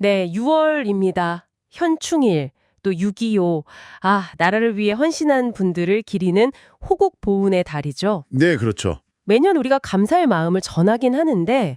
네, 6월입니다. 현충일, 또 6.25. 나라를 위해 헌신한 분들을 기리는 호국 보훈의 달이죠. 네, 그렇죠. 매년 우리가 감사의 마음을 전하긴 하는데,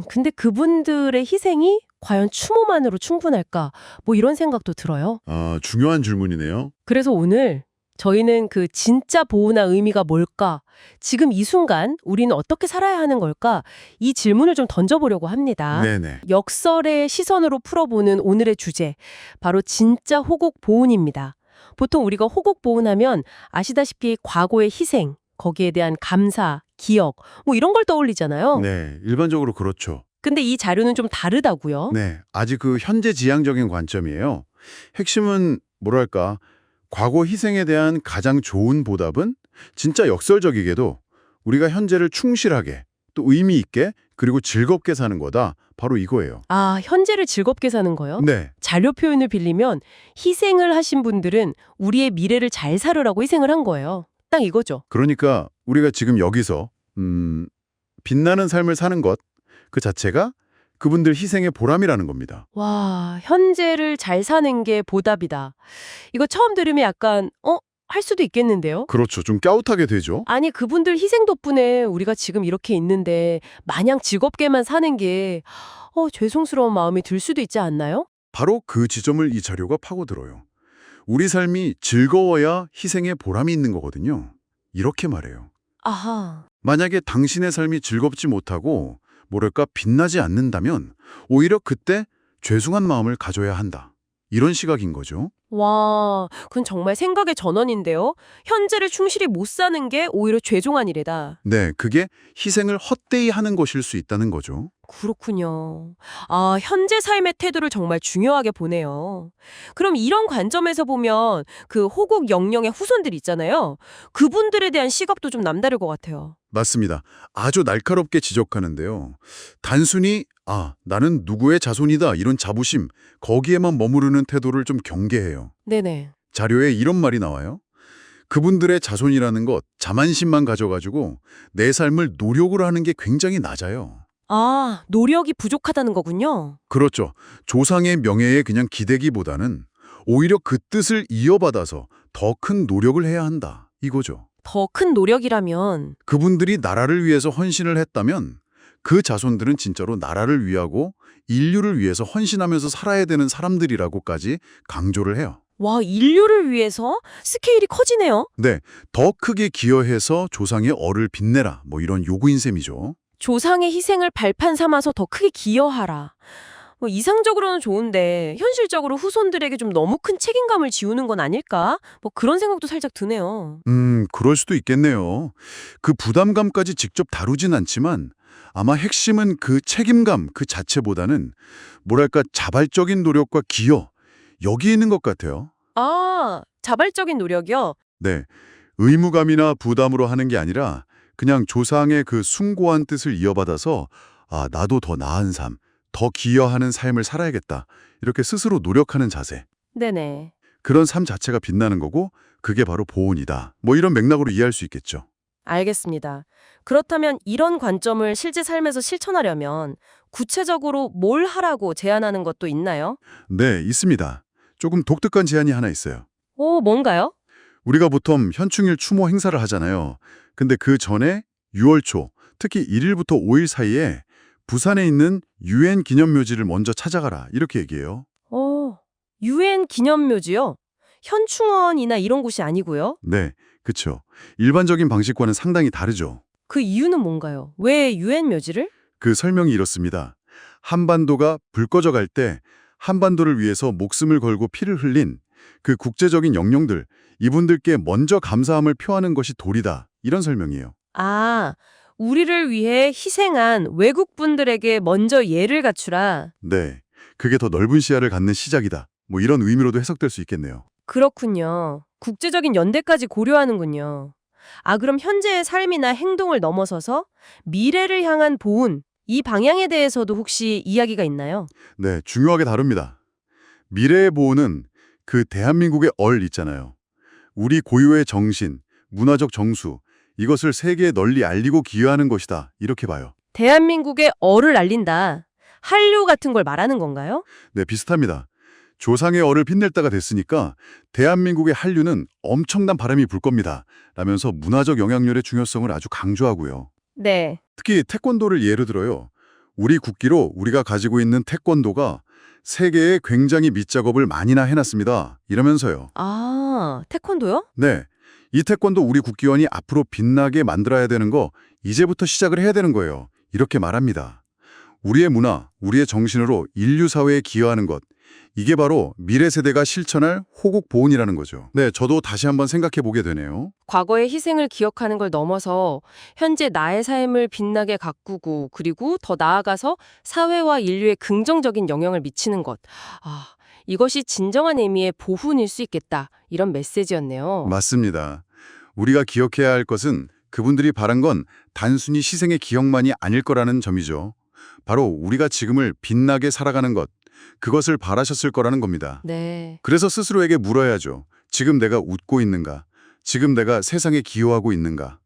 근데 그분들의 희생이 과연 추모만으로 충분할까? 뭐 이런 생각도 들어요. 중요한 질문이네요. 그래서 오늘 저희는 그 진짜 보훈의 의미가 뭘까? 지금 이 순간 우리는 어떻게 살아야 하는 걸까? 이 질문을 좀 던져보려고 합니다. 네네. 역설의 시선으로 풀어보는 오늘의 주제, 바로 진짜 호국 보훈입니다. 보통 우리가 호국 보훈하면 아시다시피 과거의 희생, 거기에 대한 감사, 기억, 뭐 이런 걸 떠올리잖아요. 네, 일반적으로 그렇죠. 근데 이 자료는 좀 다르다고요? 네, 아직 그 현재 지향적인 관점이에요. 핵심은 뭐랄까, 과거 희생에 대한 가장 좋은 보답은 진짜 역설적이게도 우리가 현재를 충실하게 또 의미 있게 그리고 즐겁게 사는 거다. 바로 이거예요. 현재를 즐겁게 사는 거요? 네, 자료 표현을 빌리면 희생을 하신 분들은 우리의 미래를 잘 살으라고 희생을 한 거예요. 딱 이거죠. 그러니까 우리가 지금 여기서 빛나는 삶을 사는 것 그 자체가 그분들 희생의 보람이라는 겁니다. 와, 현재를 잘 사는 게 보답이다. 이거 처음 들으면 약간 할 수도 있겠는데요? 그렇죠. 좀 깨웃하게 되죠. 아니, 그분들 희생 덕분에 우리가 지금 이렇게 있는데 마냥 즐겁게만 사는 게 죄송스러운 마음이 들 수도 있지 않나요? 바로 그 지점을 이 자료가 파고들어요. 우리 삶이 즐거워야 희생의 보람이 있는 거거든요. 이렇게 말해요. 아하. 만약에 당신의 삶이 즐겁지 못하고 뭐랄까 빛나지 않는다면 오히려 그때 죄송한 마음을 가져야 한다. 이런 시각인 거죠. 와, 그건 정말 생각의 전환인데요. 현재를 충실히 못 사는 게 오히려 죄송한 일이다. 네, 그게 희생을 헛되이 하는 것일 수 있다는 거죠. 그렇군요. 현재 삶의 태도를 정말 중요하게 보네요. 그럼 이런 관점에서 보면 그 호국 영령의 후손들 있잖아요. 그분들에 대한 시각도 좀 남다를 것 같아요. 맞습니다. 아주 날카롭게 지적하는데요. 단순히 나는 누구의 자손이다 이런 자부심, 거기에만 머무르는 태도를 좀 경계해요. 네네. 자료에 이런 말이 나와요. 그분들의 자손이라는 것, 자만심만 가져가지고 내 삶을 노력을 하는 게 굉장히 낮아요. 노력이 부족하다는 거군요. 그렇죠. 조상의 명예에 그냥 기대기보다는 오히려 그 뜻을 이어받아서 더 큰 노력을 해야 한다. 이거죠. 더 큰 노력이라면, 그분들이 나라를 위해서 헌신을 했다면 그 자손들은 진짜로 나라를 위하고 인류를 위해서 헌신하면서 살아야 되는 사람들이라고까지 강조를 해요. 와, 인류를 위해서 스케일이 커지네요. 네, 더 크게 기여해서 조상의 얼을 빛내라. 뭐 이런 요구인 셈이죠. 조상의 희생을 발판 삼아서 더 크게 기여하라. 뭐 이상적으로는 좋은데 현실적으로 후손들에게 좀 너무 큰 책임감을 지우는 건 아닐까? 뭐 그런 생각도 살짝 드네요. 그럴 수도 있겠네요. 그 부담감까지 직접 다루진 않지만 아마 핵심은 그 책임감 그 자체보다는 뭐랄까 자발적인 노력과 기여, 여기 있는 것 같아요. 자발적인 노력이요? 네, 의무감이나 부담으로 하는 게 아니라 그냥 조상의 그 숭고한 뜻을 이어받아서 나도 더 나은 삶, 더 기여하는 삶을 살아야겠다. 이렇게 스스로 노력하는 자세. 네네. 그런 삶 자체가 빛나는 거고 그게 바로 보온이다. 뭐 이런 맥락으로 이해할 수 있겠죠. 알겠습니다. 그렇다면 이런 관점을 실제 삶에서 실천하려면 구체적으로 뭘 하라고 제안하는 것도 있나요? 네, 있습니다. 조금 독특한 제안이 하나 있어요. 뭔가요? 우리가 보통 현충일 추모 행사를 하잖아요. 근데 그 전에 6월 초, 특히 1일부터 5일 사이에 부산에 있는 유엔 기념묘지를 먼저 찾아가라. 이렇게 얘기해요. 유엔 기념묘지요? 현충원이나 이런 곳이 아니고요? 네, 그쵸. 일반적인 방식과는 상당히 다르죠. 그 이유는 뭔가요? 왜 유엔 묘지를? 그 설명이 이렇습니다. 한반도가 불 꺼져갈 때 한반도를 위해서 목숨을 걸고 피를 흘린 그 국제적인 영령들, 이분들께 먼저 감사함을 표하는 것이 도리다. 이런 설명이에요. 우리를 위해 희생한 외국 분들에게 먼저 예를 갖추라. 네, 그게 더 넓은 시야를 갖는 시작이다. 뭐 이런 의미로도 해석될 수 있겠네요. 그렇군요. 국제적인 연대까지 고려하는군요. 그럼 현재의 삶이나 행동을 넘어서서 미래를 향한 보훈, 이 방향에 대해서도 혹시 이야기가 있나요? 네, 중요하게 다룹니다. 미래의 보호는 그 대한민국의 얼 있잖아요. 우리 고유의 정신, 문화적 정수, 이것을 세계에 널리 알리고 기여하는 것이다. 이렇게 봐요. 대한민국의 얼을 알린다. 한류 같은 걸 말하는 건가요? 네, 비슷합니다. 조상의 얼을 빛낼 때가 됐으니까 대한민국의 한류는 엄청난 바람이 불 겁니다. 라면서 문화적 영향력의 중요성을 아주 강조하고요. 네. 특히 태권도를 예로 들어요. 우리 국기로 우리가 가지고 있는 태권도가 세계에 굉장히 밑작업을 많이나 해놨습니다. 이러면서요. 아, 태권도요? 네, 이 태권도 우리 국기원이 앞으로 빛나게 만들어야 되는 거 이제부터 시작을 해야 되는 거예요. 이렇게 말합니다. 우리의 문화, 우리의 정신으로 인류 사회에 기여하는 것, 이게 바로 미래 세대가 실천할 호국 보훈이라는 거죠. 네, 저도 다시 한번 생각해 보게 되네요. 과거의 희생을 기억하는 걸 넘어서 현재 나의 삶을 빛나게 가꾸고 그리고 더 나아가서 사회와 인류에 긍정적인 영향을 미치는 것. 아, 이것이 진정한 의미의 보훈일 수 있겠다. 이런 메시지였네요. 맞습니다. 우리가 기억해야 할 것은 그분들이 바란 건 단순히 희생의 기억만이 아닐 거라는 점이죠. 바로 우리가 지금을 빛나게 살아가는 것, 그것을 바라셨을 거라는 겁니다. 네. 그래서 스스로에게 물어야죠. 지금 내가 웃고 있는가? 지금 내가 세상에 기여하고 있는가?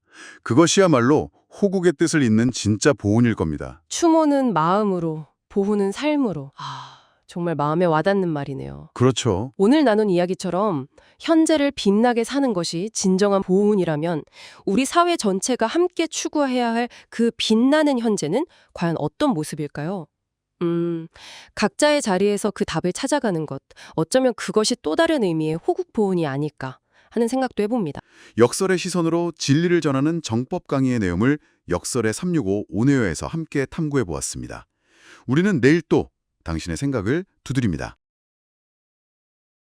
그것이야말로 호국의 뜻을 잇는 진짜 보훈일 겁니다. 추모는 마음으로, 보훈은 삶으로. 아, 정말 마음에 와닿는 말이네요. 그렇죠. 오늘 나눈 이야기처럼 현재를 빛나게 사는 것이 진정한 보훈이라면 우리 사회 전체가 함께 추구해야 할 그 빛나는 현재는 과연 어떤 모습일까요? 각자의 자리에서 그 답을 찾아가는 것, 어쩌면 그것이 또 다른 의미의 호국 보훈이 아닐까 하는 생각도 해봅니다. 역설의 시선으로 진리를 전하는 정법 강의의 내용을 역설의 365 온에어에서 함께 탐구해 보았습니다. 우리는 내일 또 당신의 생각을 두드립니다.